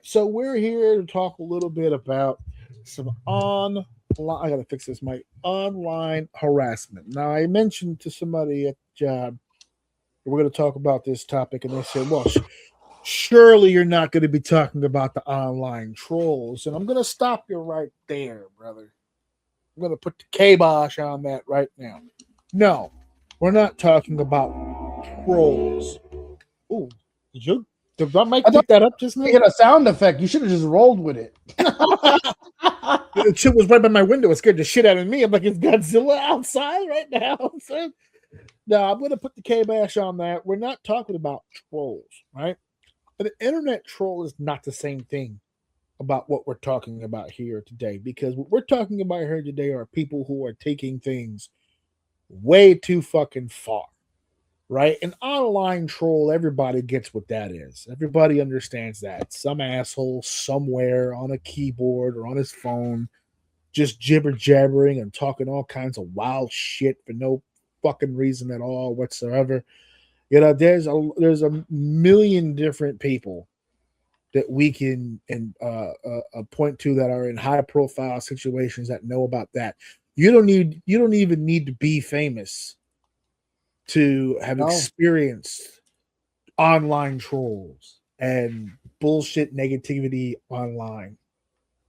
right, so we're here to talk a little bit about some online. I gotta fix this. My online harassment. Now, I mentioned to somebody at the job we're going to talk about this topic, and they said, "Well, surely you're not going to be talking about the online trolls." And I'm going to stop you right there, brother. I'm going to put the kibosh on that right now. No, we're not talking about trolls. Ooh, did my mic I thought pick that up just now? you get a sound effect. You should have just rolled with it. The shit was right by my window. It scared the shit out of me. I'm like, it's Godzilla outside right now. So, no, I'm going to put the kibosh on that. We're not talking about trolls, right? An internet troll is not the same thing about what we're talking about here today, because what we're talking about here today are people who are taking things way too fucking far, right? An online troll, everybody gets what that is. Everybody understands that. Some asshole somewhere on a keyboard or on his phone just jibber jabbering and talking all kinds of wild shit for no fucking reason at all whatsoever. You know, there's a million different people that we can point to that are in high profile situations that know about that. You don't even need to be famous to have experienced online trolls and bullshit negativity online.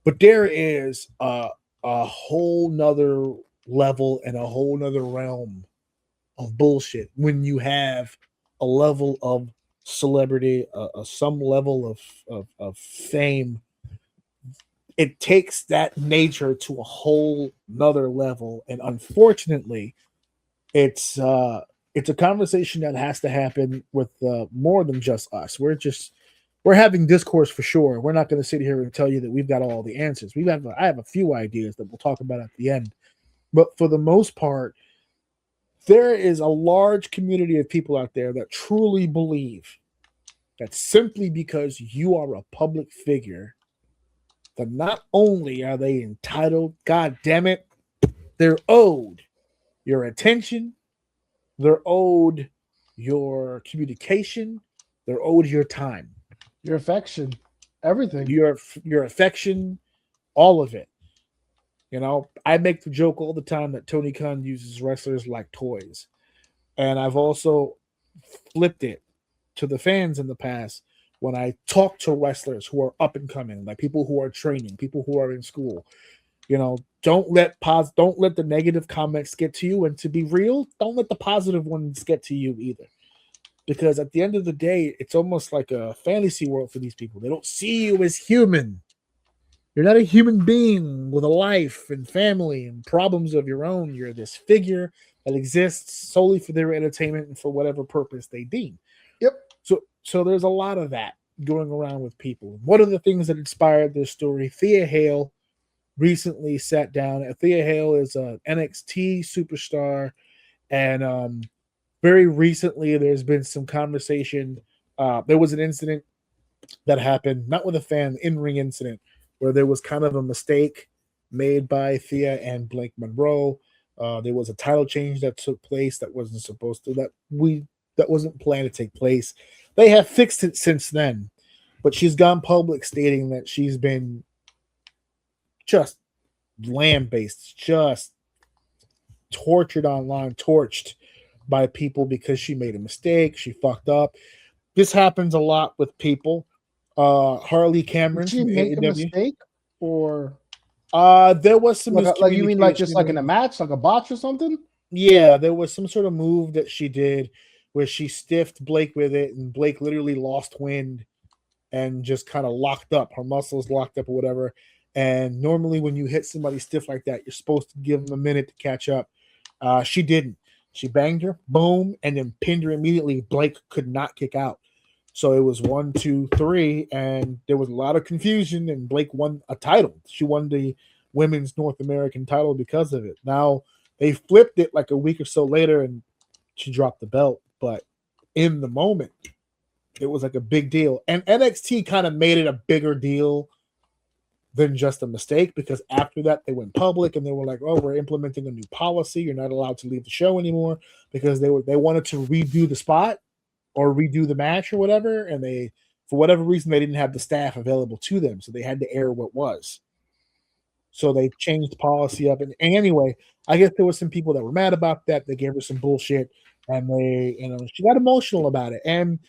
But there is a whole nother level and a whole nother realm of bullshit when you have a level of celebrity, some level of fame. It takes that nature to a whole nother level, and unfortunately, it's a conversation that has to happen with more than just us. We're having discourse for sure. We're not going to sit here and tell you that we've got all the answers. I have a few ideas that we'll talk about at the end, but for the most part, there is a large community of people out there that truly believe that simply because you are a public figure, that not only are they entitled, god damn it, they're owed your attention, they're owed your communication, they're owed your time, your affection, everything, your affection, all of it. You know, I make the joke all the time that Tony Khan uses wrestlers like toys. And I've also flipped it to the fans in the past when I talk to wrestlers who are up and coming, like people who are training, people who are in school. You know, don't let the negative comments get to you. And to be real, don't let the positive ones get to you either. Because at the end of the day, it's almost like a fantasy world for these people. They don't see you as human. You're not a human being with a life and family and problems of your own. You're this figure that exists solely for their entertainment and for whatever purpose they deem. Yep. So there's a lot of that going around with people. One of the things that inspired this story, Thea Hale recently sat down. Thea Hale is an NXT superstar, and very recently there's been some conversation. There was an incident that happened, not with a fan, in-ring incident, where there was kind of a mistake made by Thea and Blake Monroe. There was a title change that took place that wasn't supposed to, that wasn't planned to take place. They have fixed it since then, but she's gone public stating that she's been just lambasted, just tortured online, torched by people because she made a mistake, she fucked up. This happens a lot with people. Harley Cameron. Did she make a mistake, or there was some like you mean like just like in a match, like a botch or something? Yeah, there was some sort of move that she did where she stiffed Blake with it, and Blake literally lost wind and just kind of locked up. Her muscles locked up or whatever. And normally when you hit somebody stiff like that, you're supposed to give them a minute to catch up. She didn't. She banged her, boom, and then pinned her immediately. Blake could not kick out. So it was 1, 2, 3, and there was a lot of confusion, and Blake won a title. She won the women's North American title because of it. Now, they flipped it like a week or so later, and she dropped the belt. But in the moment, it was like a big deal. And NXT kind of made it a bigger deal than just a mistake, because after that, they went public, and they were like, oh, we're implementing a new policy. You're not allowed to leave the show anymore, because they wanted to redo the spot or redo the match or whatever, and they for whatever reason, they didn't have the staff available to them, so they had to air what was. So they changed the policy up. And anyway, I guess there were some people that were mad about that. They gave her some bullshit, and she got emotional about it. And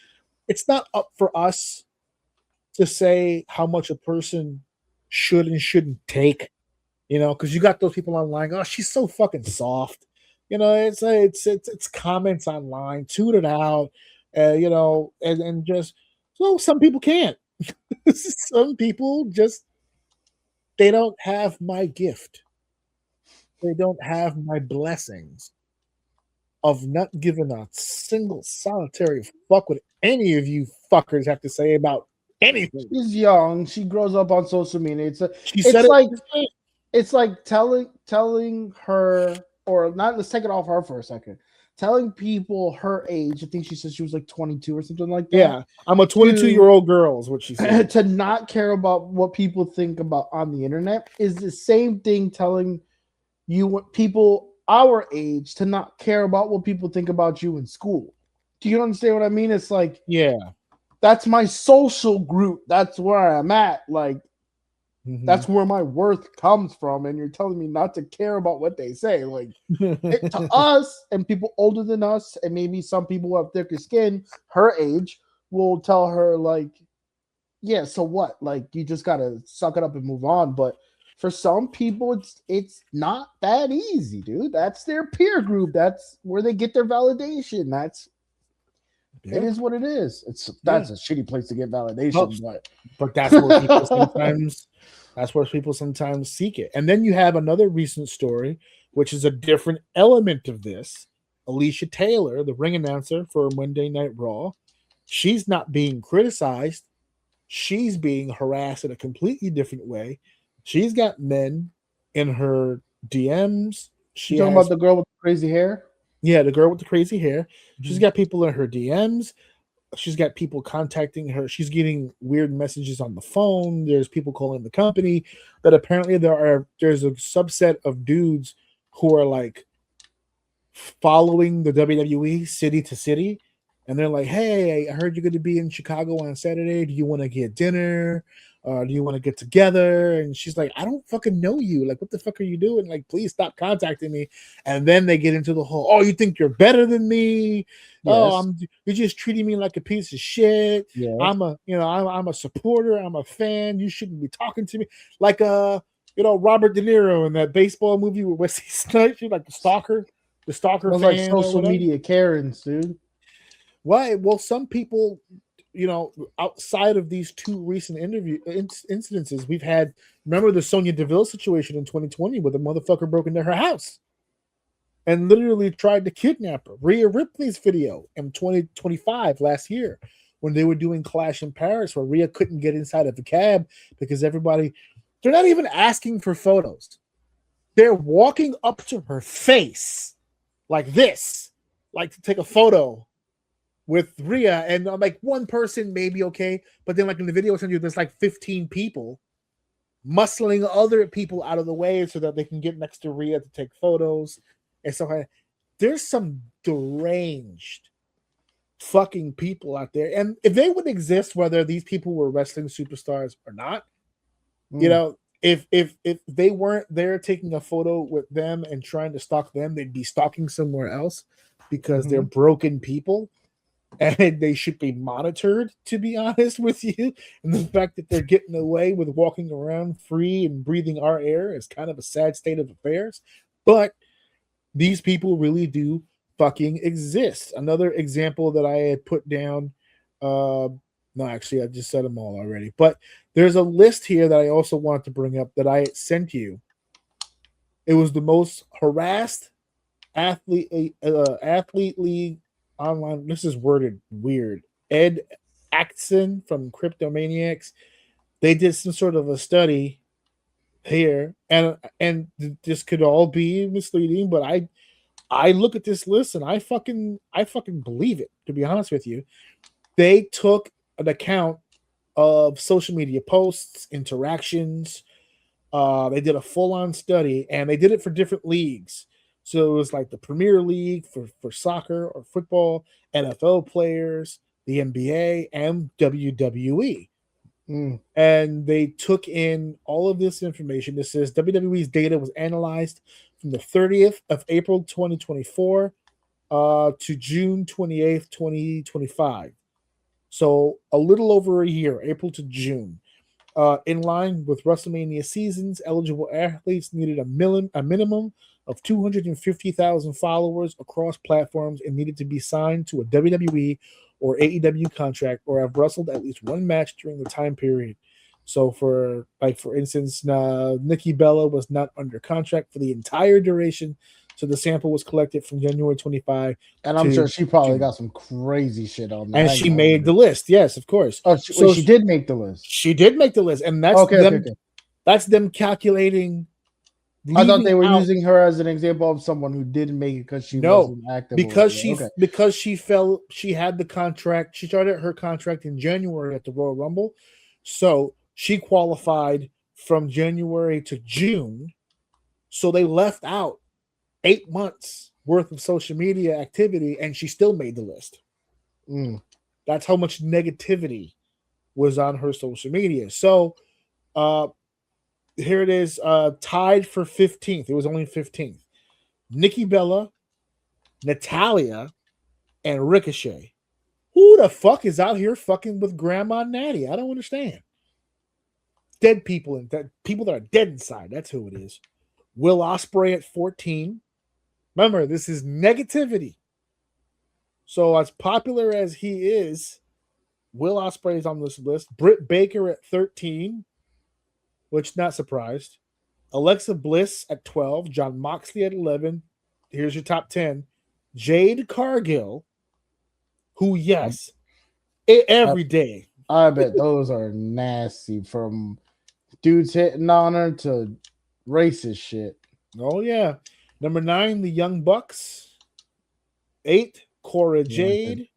it's not up for us to say how much a person should and shouldn't take, because you got those people online. Oh, she's so fucking soft. It's comments online, tune it out, and just so some people can't. Some people just they don't have my gift. They don't have my blessings of not giving a single solitary fuck what any of you fuckers have to say about anything. She's young. She grows up on social media. It's like telling her, or not. Let's take it off her for a second. Telling people her age. I think she said she was like 22 or something like that. Yeah, I'm a 22-year-old girl, is what she said. To not care about what people think about on the internet is the same thing telling you what people our age to not care about what people think about you in school. Do you understand what I mean? It's like, yeah, that's my social group. That's where I'm at. Like, that's where my worth comes from. And you're telling me not to care about what they say. Like, to us and people older than us, and maybe some people who have thicker skin, her age, will tell her, like, yeah, so what? Like, you just got to suck it up and move on. But for some people, it's not that easy, dude. That's their peer group. That's where they get their validation. It is what it is. That's a shitty place to get validation, but that's where people sometimes seek it. And then you have another recent story, which is a different element of this. Alicia Taylor, the ring announcer for Monday Night Raw, she's not being criticized. She's being harassed in a completely different way. She's got men in her DMs. You talking about the girl with the crazy hair? Yeah, the girl with the crazy hair. She's got people in her DMs. She's got people contacting her. She's getting weird messages on the phone. There's people calling the company. But apparently there's a subset of dudes who are like following the WWE city to city. And they're like, hey, I heard you're going to be in Chicago on Saturday. Do you want to get dinner? Do you want to get together? And she's like, I don't fucking know you. Like, what the fuck are you doing? Like, please stop contacting me. And then they get into the whole, oh, you think you're better than me? Yes. Oh, you're just treating me like a piece of shit. Yes. I'm a supporter. I'm a fan. You shouldn't be talking to me. Like, Robert De Niro in that baseball movie with Wesley Snipes. You're like the stalker fan. Like social media Karens, dude. Why? Well, some people, outside of these two recent incidences, we've had, remember the Sonya Deville situation in 2020 where the motherfucker broke into her house and literally tried to kidnap her. Rhea Ripley's video in 2025 last year when they were doing Clash in Paris where Rhea couldn't get inside of the cab because they're not even asking for photos. They're walking up to her face like this, like to take a photo with Rhea, and I'm like, one person may be okay, but then like in the video there's like 15 people muscling other people out of the way so that they can get next to Rhea to take photos and stuff like that. There's some deranged fucking people out there, and if they would exist, whether these people were wrestling superstars or not, if they weren't there taking a photo with them and trying to stalk them, they'd be stalking somewhere else because they're broken people. And they should be monitored, to be honest with you. And the fact that they're getting away with walking around free and breathing our air is kind of a sad state of affairs. But these people really do fucking exist. Another example that I had put down, no, actually, I just said them all already. But there's a list here that I also wanted to bring up that I sent you. It was the most harassed athlete league online. This is worded weird. Ed Axon from Cryptomaniacs. They did some sort of a study here, and this could all be misleading, but I look at this list and I fucking believe it, to be honest with you. They took an account of social media posts, interactions. They did a full-on study, and they did it for different leagues. So it was like the Premier League for soccer or football, NFL players, the NBA, and WWE. Mm. And they took in all of this information. This says WWE's data was analyzed from the 30th of April 2024 to June 28th, 2025. So a little over a year, April to June. In line with WrestleMania seasons, eligible athletes needed a minimum of 250,000 followers across platforms and needed to be signed to a WWE or AEW contract or have wrestled at least one match during the time period. So, for instance, Nikki Bella was not under contract for the entire duration. So the sample was collected from January 25. And I'm sure she probably got some crazy shit on there. And she made the list. Yes, of course. Oh, she did make the list. She did make the list. And that's okay. That's them calculating. I thought they were using her as an example of someone who didn't make it because she wasn't active. Because she had the contract. She started her contract in January at the Royal Rumble. So she qualified from January to June. So they left out 8 months worth of social media activity, and she still made the list. That's how much negativity was on her social media. So here it is, tied for 15th. It was only 15th. Nikki Bella, Natalia, and Ricochet. Who the fuck is out here fucking with Grandma Natty? I don't understand. Dead people and people that are dead inside. That's who it is. Will Ospreay at 14. Remember, this is negativity. So as popular as he is, Will Ospreay is on this list. Britt Baker at 13, which not surprised. Alexa Bliss at 12. John Moxley at 11. Here's your top 10. Jade Cargill, who, yes, every day. I bet those are nasty, from dudes hitting on her to racist shit. Oh, yeah. Number 9, the Young Bucks. 8, Cora Jade.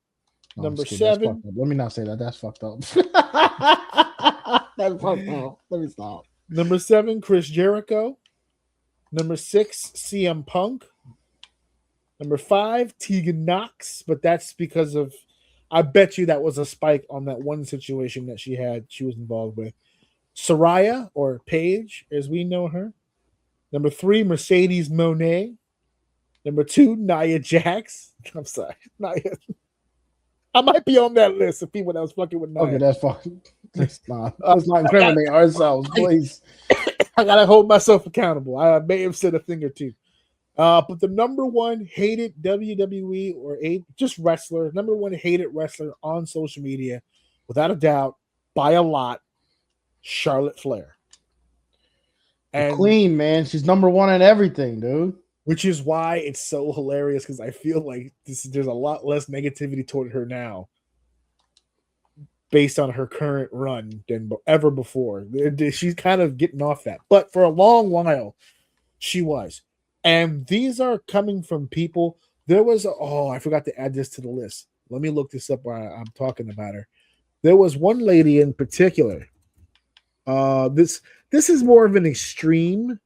Number 7. Let me not say that. That's fucked up. That's fucked up. Let me stop. Number 7, Chris Jericho. Number 6, CM Punk. Number 5, Tegan Knox. But that's because of, I bet you that was a spike on that one situation that she was involved with. Saraya, or Paige, as we know her. Number 3, Mercedes Moné. Number 2, Nia Jax. I'm sorry, Nia. I might be on that list of people that was fucking with Nia. Okay, that's fine. Let's not incriminate ourselves, please. I gotta hold myself accountable. I may have said a thing or two. But the number one hated WWE or just wrestler, number one hated wrestler on social media, without a doubt, by a lot, Charlotte Flair. And Queen, man, she's number one in everything, dude. Which is why it's so hilarious, because I feel like there's a lot less negativity toward her now based on her current run than ever before. She's kind of getting off that. But for a long while, she was. And these are coming from people. There was, I forgot to add this to the list. Let me look this up while I'm talking about her. There was one lady in particular. This is more of an extreme,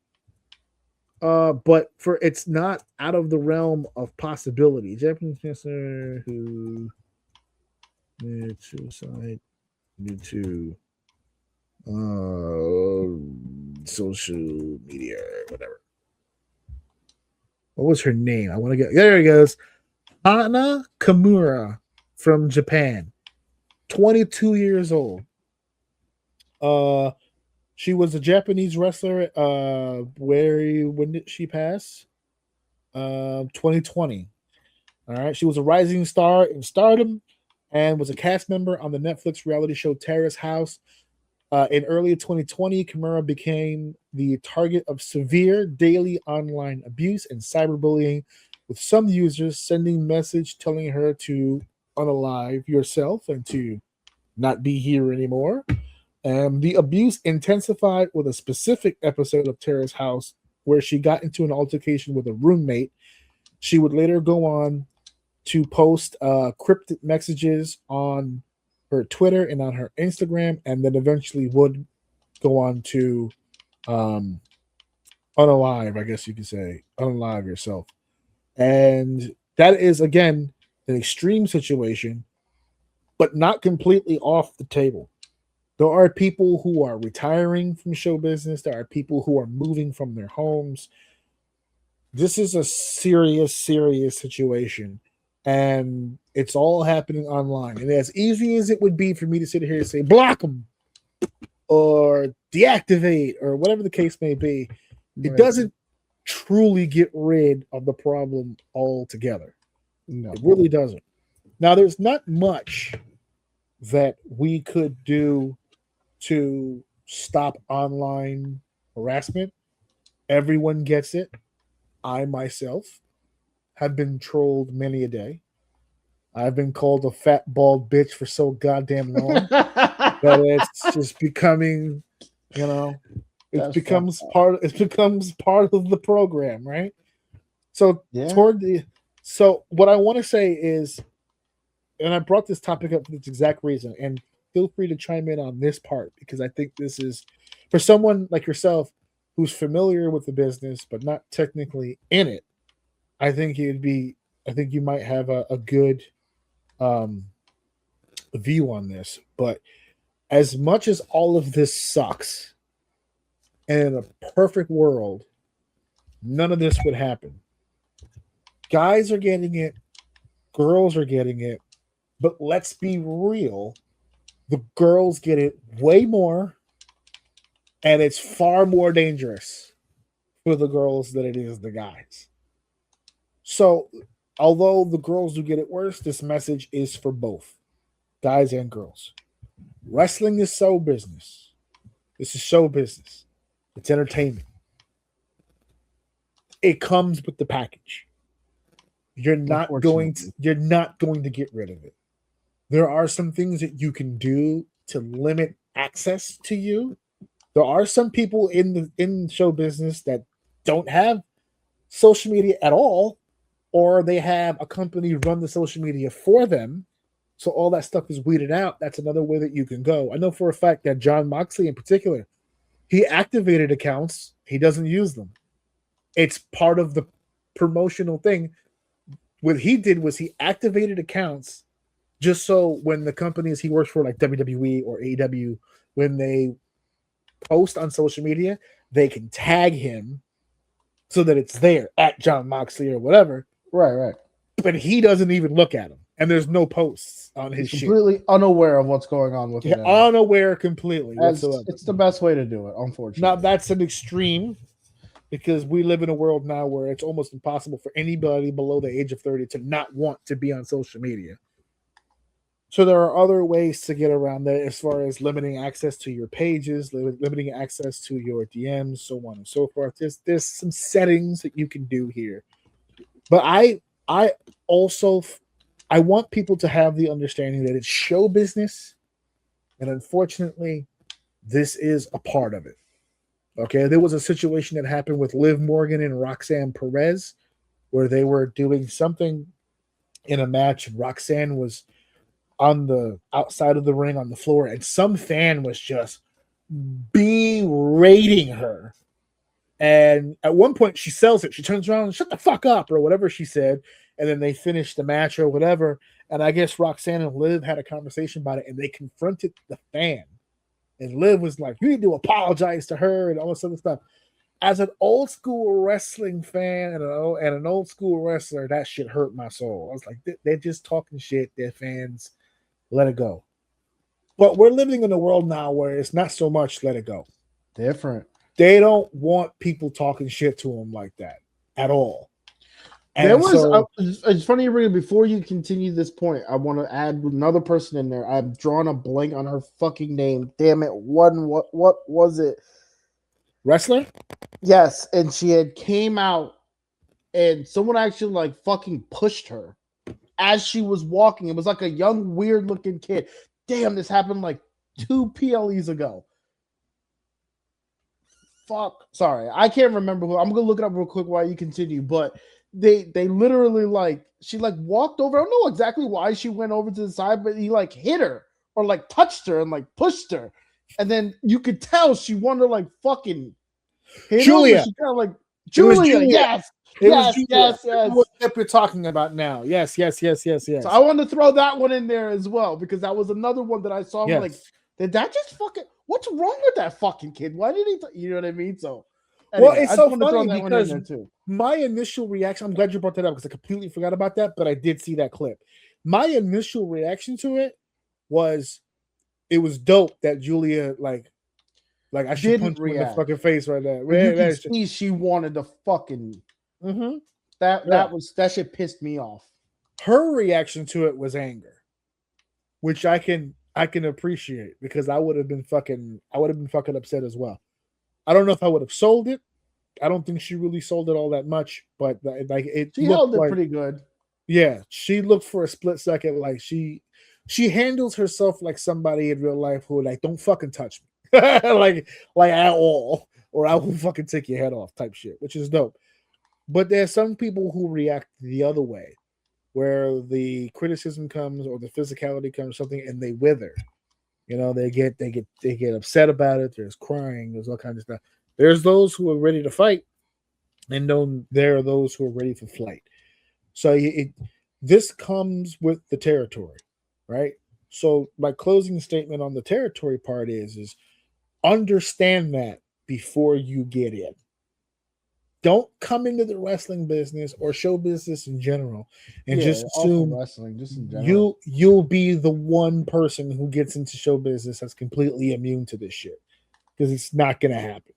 but it's not out of the realm of possibility. Japanese wrestler who committed suicide due to social media, whatever. What was her name? I want to get there. It goes. Hana Kimura from Japan, 22 years old. She was a Japanese wrestler. When did she pass? 2020. All right. She was a rising star in Stardom and was a cast member on the Netflix reality show Terrace House. In early 2020, Kimura became the target of severe daily online abuse and cyberbullying, with some users sending message telling her to unalive yourself and to not be here anymore. The abuse intensified with a specific episode of Terrace House where she got into an altercation with a roommate. She would later go on to post cryptic messages on her Twitter and on her Instagram, and then eventually would go on to unalive, I guess you could say, unalive yourself. And that is, again, an extreme situation. but not completely off the table. There are people who are retiring from show business. There are people who are moving from their homes. This is a serious, serious situation. And it's all happening online. And as easy as it would be for me to sit here and say, block them or deactivate or whatever the case may be, it doesn't truly get rid of the problem altogether. No. It really doesn't. Now, there's not much that we could do to stop online harassment. Everyone gets it. I myself have been trolled many a day. I've been called a fat bald bitch for so goddamn long that it's just becoming, it becomes part of the program, right? So so what I want to say is, and I brought this topic up for this exact reason, and feel free to chime in on this part, because I think this is for someone like yourself who's familiar with the business but not technically in it. I think you might have a good view on this. But as much as all of this sucks, and in a perfect world, none of this would happen. Guys are getting it, girls are getting it, but let's be real, the girls get it way more, and it's far more dangerous for the girls than it is the guys. So, although the girls do get it worse, this message is for both guys and girls. Wrestling is show business. This is show business. It's entertainment. It comes with the package. You're not going to get rid of it. There are some things that you can do to limit access to you. There are some people in show business that don't have social media at all, or they have a company run the social media for them. So all that stuff is weeded out. That's another way that you can go. I know for a fact that Jon Moxley in particular, he activated accounts. He doesn't use them. It's part of the promotional thing. What he did was he activated accounts just so when the companies he works for, like WWE or AEW, when they post on social media, they can tag him so that it's there at Jon Moxley or whatever. Right. But he doesn't even look at them, and there's no posts on his shit. Completely unaware of what's going on with it. Unaware completely whatsoever. It's the best way to do it, unfortunately. Now, that's an extreme, because we live in a world now where it's almost impossible for anybody below the age of 30 to not want to be on social media. So there are other ways to get around that, as far as limiting access to your pages, limiting access to your DMs, so on and so forth. There's some settings that you can do here. But I also want people to have the understanding that it's show business, and unfortunately, this is a part of it. Okay, there was a situation that happened with Liv Morgan and Roxanne Perez, where they were doing something in a match. Roxanne was on the outside of the ring on the floor, and some fan was just berating her. And at one point, she sells it. She turns around and shut the fuck up, or whatever she said. And then they finished the match or whatever. And I guess Roxanne and Liv had a conversation about it, and they confronted the fan. And Liv was like, you need to apologize to her and all this other stuff. As an old school wrestling fan and an old school wrestler, that shit hurt my soul. I was like, they're just talking shit. They're fans. Let it go. But we're living in a world now where it's not so much let it go. Different. They don't want people talking shit to them like that at all. And it's funny you bring it. Before you continue this point, I want to add another person in there. I've drawn a blank on her fucking name. Damn it. What was it? Wrestler? Yes. And she had came out, and someone actually like fucking pushed her as she was walking. It was like a young, weird looking kid. Damn, this happened like 2 PLEs ago. Fuck. Sorry, I can't remember who. I'm gonna look it up real quick while you continue. But they literally like, she like walked over. I don't know exactly why she went over to the side, but he like hit her or like touched her and like pushed her. And then you could tell she wanted to like fucking hit Julia. She kind of like Julia, yes. It was Julia. yes. What clip you're talking about now? Yes. So I wanted to throw that one in there as well because that was another one that I saw. I'm like, did that just fucking? What's wrong with that fucking kid? Why did he? You know what I mean? So, anyway, well, it's I so just funny throw that because one in there too. My initial reaction. I'm glad you brought that up because I completely forgot about that, but I did see that clip. My initial reaction to it was dope that Julia like I should punch you in the fucking face right now. You can see she wanted to fucking. Mm-hmm. That shit pissed me off. Her reaction to it was anger, which I can appreciate because I would have been fucking upset as well. I don't know if I would have sold it. I don't think she really sold it all that much, but like she held it pretty good. Yeah, she looked for a split second like she handles herself like somebody in real life who like don't fucking touch me, like at all, or I will fucking take your head off type shit, which is dope. But there's some people who react the other way, where the criticism comes or the physicality comes, something, and they wither. You know, they get upset about it. There's crying. There's all kinds of stuff. There's those who are ready to fight, and then there are those who are ready for flight. So this comes with the territory, right? So my closing statement on the territory part is understand that before you get in. Don't come into the wrestling business or show business in general and just assume wrestling, just in general. You'll be the one person who gets into show business that's completely immune to this shit, because it's not going to happen.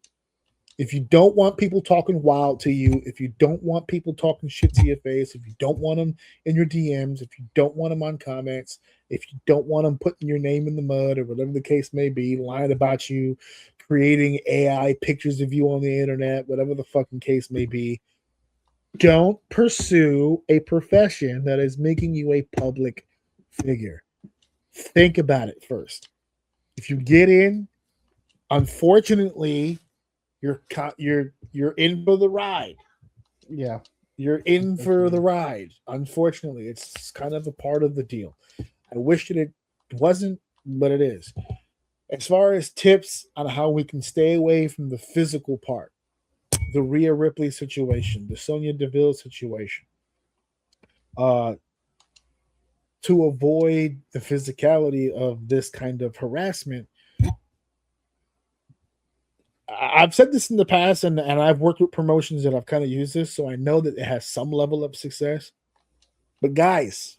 If you don't want people talking wild to you, if you don't want people talking shit to your face, if you don't want them in your DMs, if you don't want them on comments, if you don't want them putting your name in the mud or whatever the case may be, lying about you, creating AI pictures of you on the internet, whatever the fucking case may be, don't pursue a profession that is making you a public figure. Think about it first. If you get in, unfortunately, you're in for the ride. Yeah, you're in for the ride. Unfortunately, it's kind of a part of the deal. I wish that it wasn't, but it is. As far as tips on how we can stay away from the physical part, the Rhea Ripley situation, the Sonya Deville situation, to avoid the physicality of this kind of harassment, I've said this in the past, and I've worked with promotions that I've kind of used this, so I know that it has some level of success. But guys,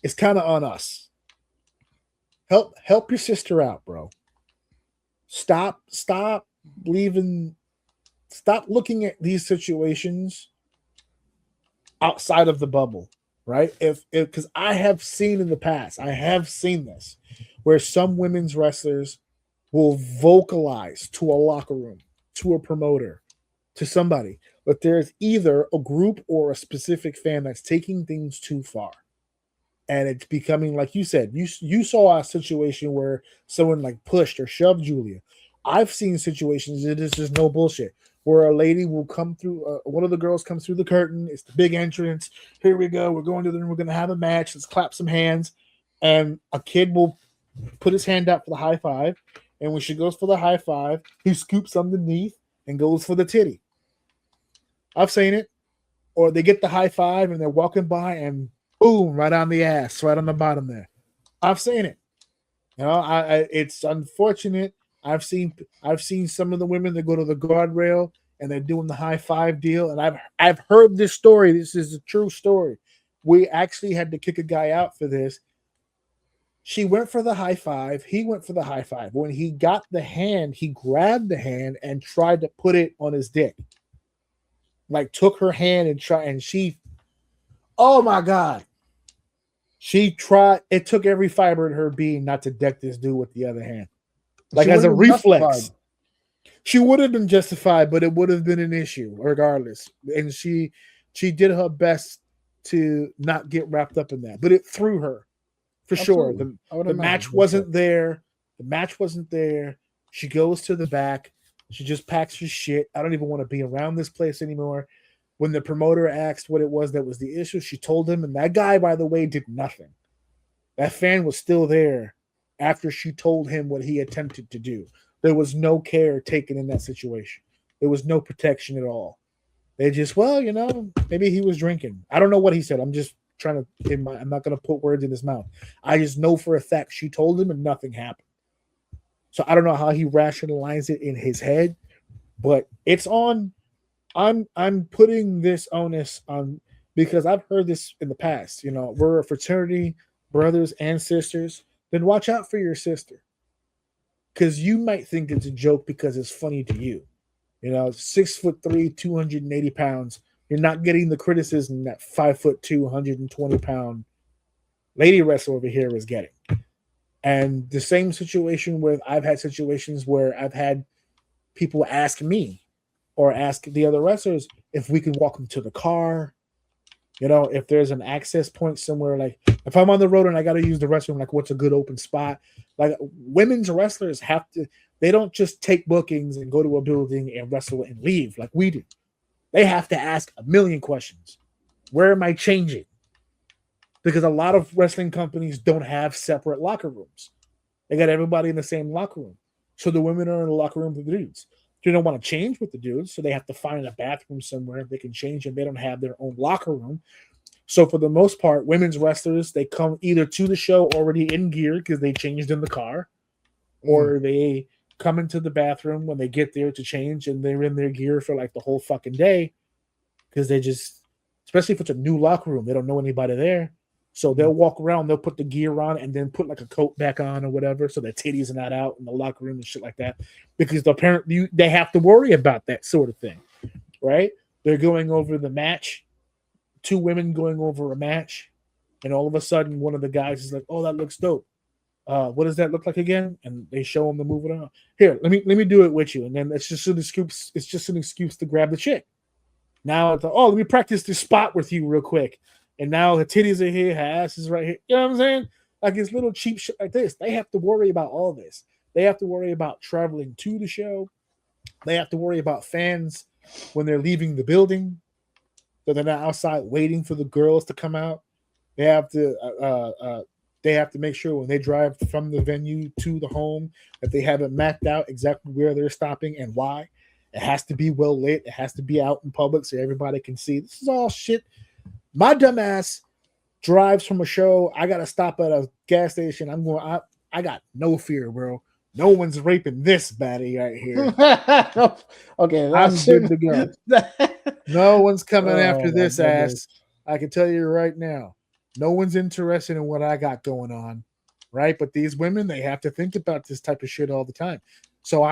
it's kind of on us. Help your sister out, bro. Stop looking at these situations outside of the bubble, right? Because I have seen in the past, I have seen this, where some women's wrestlers will vocalize to a locker room, to a promoter, to somebody, but there's either a group or a specific fan that's taking things too far. And it's becoming, like you said, you saw a situation where someone like pushed or shoved Julia. I've seen situations, it is just no bullshit, where a lady will come through, one of the girls comes through the curtain, it's the big entrance, here we go, we're going to the room, we're going to have a match, let's clap some hands, and a kid will put his hand out for the high five, and when she goes for the high five, he scoops underneath and goes for the titty. I've seen it. Or they get the high five and they're walking by and boom, right on the ass, right on the bottom there. I've seen it. You know, it's unfortunate. I've seen some of the women that go to the guardrail and they're doing the high five deal. And I've heard this story. This is a true story. We actually had to kick a guy out for this. She went for the high five. He went for the high five. When he got the hand, he grabbed the hand and tried to put it on his dick. Like took her hand and she, oh my God. She tried, it took every fiber in her being not to deck this dude with the other hand. Like as a reflex. Justified. She would have been justified, but it would have been an issue regardless. And she did her best to not get wrapped up in that. But it threw her. For Absolutely. Sure. The match wasn't there. The match wasn't there. She goes to the back. She just packs her shit. I don't even want to be around this place anymore. When the promoter asked what it was that was the issue, she told him, and that guy, by the way, did nothing. That fan was still there after she told him what he attempted to do. There was no care taken in that situation. There was no protection at all. They just, well, maybe he was drinking. I don't know what he said. I'm just trying to, I'm not going to put words in his mouth. I just know for a fact she told him and nothing happened. So I don't know how he rationalized it in his head, but it's on. I'm putting this onus on because I've heard this in the past. We're a fraternity, brothers and sisters. Then watch out for your sister, because you might think it's a joke because it's funny to you. 6'3", 280 pounds. You're not getting the criticism that 5'2", 120 pound lady wrestler over here is getting. And the same situation with, I've had situations where I've had people ask me or ask the other wrestlers if we can walk them to the car. If there's an access point somewhere, like if I'm on the road and I got to use the restroom, like what's a good open spot? Like women's wrestlers they don't just take bookings and go to a building and wrestle and leave like we do. They have to ask a million questions. Where am I changing? Because a lot of wrestling companies don't have separate locker rooms. They got everybody in the same locker room. So the women are in the locker room with the dudes. They don't want to change with the dudes, so they have to find a bathroom somewhere they can change, and they don't have their own locker room. So for the most part, women's wrestlers, they come either to the show already in gear because they changed in the car, or they come into the bathroom when they get there to change, and they're in their gear for like the whole fucking day because they just, especially if it's a new locker room, they don't know anybody there. So they'll walk around, they'll put the gear on and then put like a coat back on or whatever, so their titties are not out in the locker room and shit like that, because apparently they have to worry about that sort of thing, right? They're going over the match, two women going over a match, and all of a sudden one of the guys is like, "Oh, that looks dope. What does that look like again?" And they show them the move it on. Here, let me do it with you, and then it's just an excuse to grab the chick. Now it's like, "Oh, let me practice this spot with you real quick." And now her titties are here, her ass is right here. You know what I'm saying? Like it's little cheap shit like this. They have to worry about all this. They have to worry about traveling to the show. They have to worry about fans when they're leaving the building, that they're not outside waiting for the girls to come out. They have to make sure when they drive from the venue to the home that they have it mapped out exactly where they're stopping and why. It has to be well lit. It has to be out in public so everybody can see. This is all shit. My dumb ass drives from a show. I got to stop at a gas station. I got no fear, bro. No one's raping this baddie right here. Okay, I'm good to go. No one's coming after this ass. I can tell you right now. No one's interested in what I got going on, right? But these women, they have to think about this type of shit all the time. So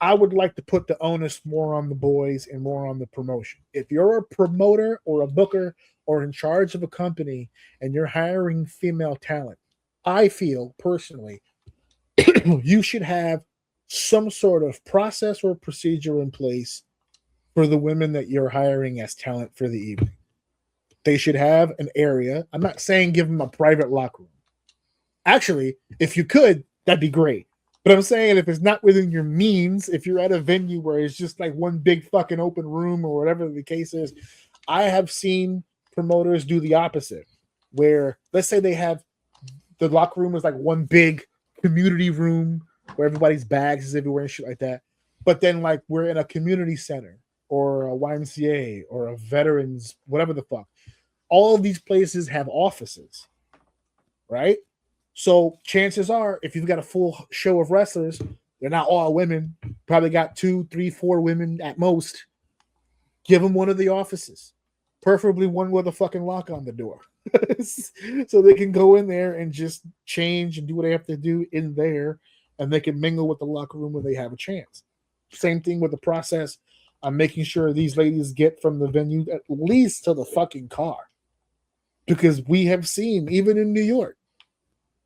I would like to put the onus more on the boys and more on the promotion. If you're a promoter or a booker or in charge of a company and you're hiring female talent, I feel personally you should have some sort of process or procedure in place for the women that you're hiring as talent for the evening. They should have an area. I'm not saying give them a private locker room. Actually, if you could, that'd be great. But I'm saying if it's not within your means, if you're at a venue where it's just like one big fucking open room or whatever the case is, I have seen promoters do the opposite, where let's say they have the locker room is like one big community room where everybody's bags is everywhere and shit like that. But then like we're in a community center or a YMCA or a veterans, whatever the fuck. All of these places have offices, right? So chances are, if you've got a full show of wrestlers, they're not all women. Probably got 2, 3, 4 women at most. Give them one of the offices, preferably one with a fucking lock on the door, so they can go in there and just change and do what they have to do in there, and they can mingle with the locker room when they have a chance. Same thing with the process. I'm making sure these ladies get from the venue at least to the fucking car, because we have seen even in New York,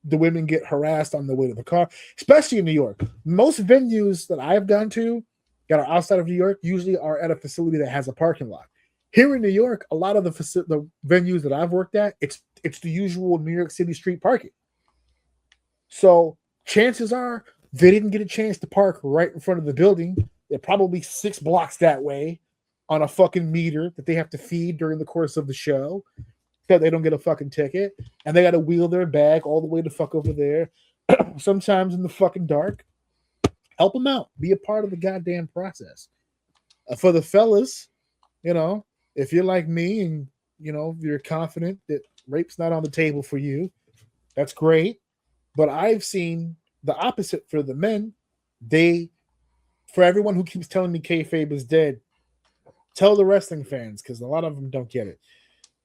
the women get harassed on the way to the car, especially in New York. Most venues that I've gone to that are outside of New York usually are at a facility that has a parking lot. Here in New York, a lot of the venues that I've worked at, it's the usual New York City street parking. So chances are they didn't get a chance to park right in front of the building. They're probably 6 blocks that way on a fucking meter that they have to feed during the course of the show, so they don't get a fucking ticket, and they got to wheel their bag all the way to fuck over there, sometimes in the fucking dark. Help them out. Be a part of the goddamn process. For the fellas, You know, if you're like me and you're confident that rape's not on the table for you, that's great. But I've seen the opposite for the men. For everyone who keeps telling me kayfabe is dead, tell the wrestling fans, because a lot of them don't get it.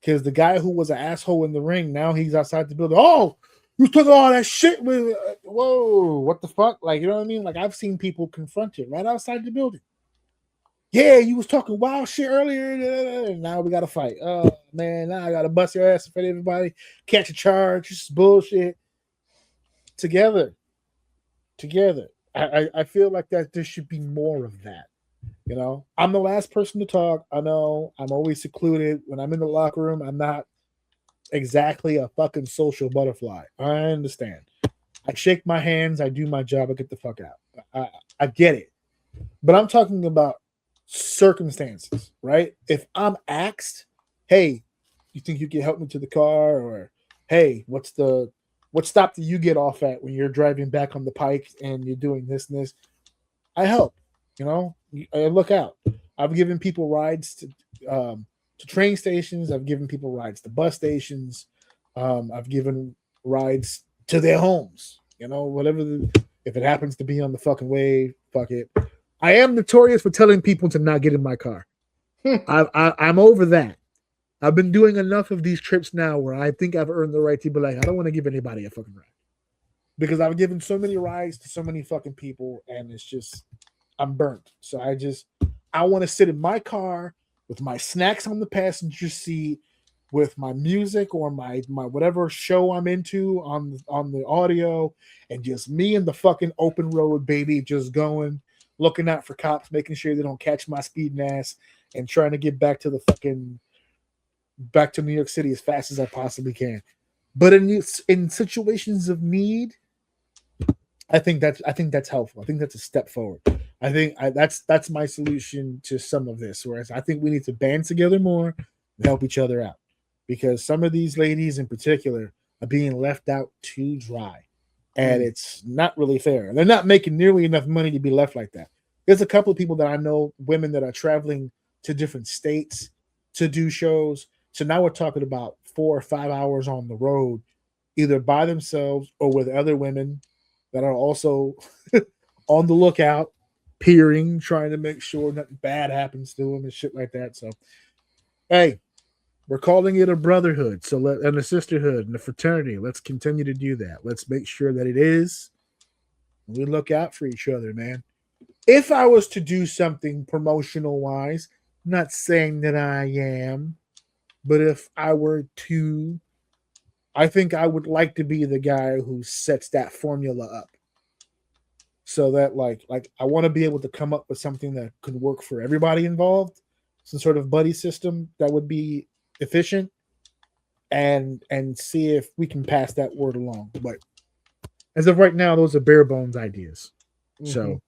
Because the guy who was an asshole in the ring, now he's outside the building. Oh, you took all that shit with. Whoa, what the fuck? Like, you know what I mean? Like, I've seen people confront it right outside the building. Yeah, you was talking wild shit earlier. And now we got to fight. Oh, man, now I got to bust your ass in front of everybody, catch a charge. This is bullshit. Together. I feel like that there should be more of that. I'm the last person to talk. I know I'm always secluded. When I'm in the locker room, I'm not exactly a fucking social butterfly. I understand. I shake my hands. I do my job. I get the fuck out. I get it. But I'm talking about circumstances, right? If I'm asked, hey, you think you can help me to the car? Or, hey, what stop do you get off at when you're driving back on the pike and you're doing this and this? I help. I look out. I've given people rides to train stations. I've given people rides to bus stations. I've given rides to their homes. Whatever. If it happens to be on the fucking way, fuck it. I am notorious for telling people to not get in my car. I'm over that. I've been doing enough of these trips now where I think I've earned the right to be like, I don't want to give anybody a fucking ride. Because I've given so many rides to so many fucking people, and it's just, I'm burnt. So I want to sit in my car with my snacks on the passenger seat, with my music or my whatever show I'm into on the audio, and just me in the fucking open road, baby, just going, looking out for cops, making sure they don't catch my speeding ass, and trying to get back to New York City as fast as I possibly can. But in situations of need, I think that's helpful. I think that's a step forward. I think that's my solution to some of this. Whereas I think we need to band together more and help each other out, because some of these ladies in particular are being left out too dry, and it's not really fair. They're not making nearly enough money to be left like that. There's a couple of people that I know, women that are traveling to different states to do shows. So now we're talking about 4 or 5 hours on the road, either by themselves or with other women that are also on the lookout, peering, trying to make sure nothing bad happens to them and shit like that. So, hey, we're calling it a brotherhood, and a sisterhood and a fraternity. Let's continue to do that. Let's make sure that it is. We look out for each other, man. If I was to do something promotional wise, not saying that I am, but if I were to, I think I would like to be the guy who sets that formula up, so that like I want to be able to come up with something that could work for everybody involved, some sort of buddy system that would be efficient, and see if we can pass that word along. But as of right now, those are bare bones ideas. So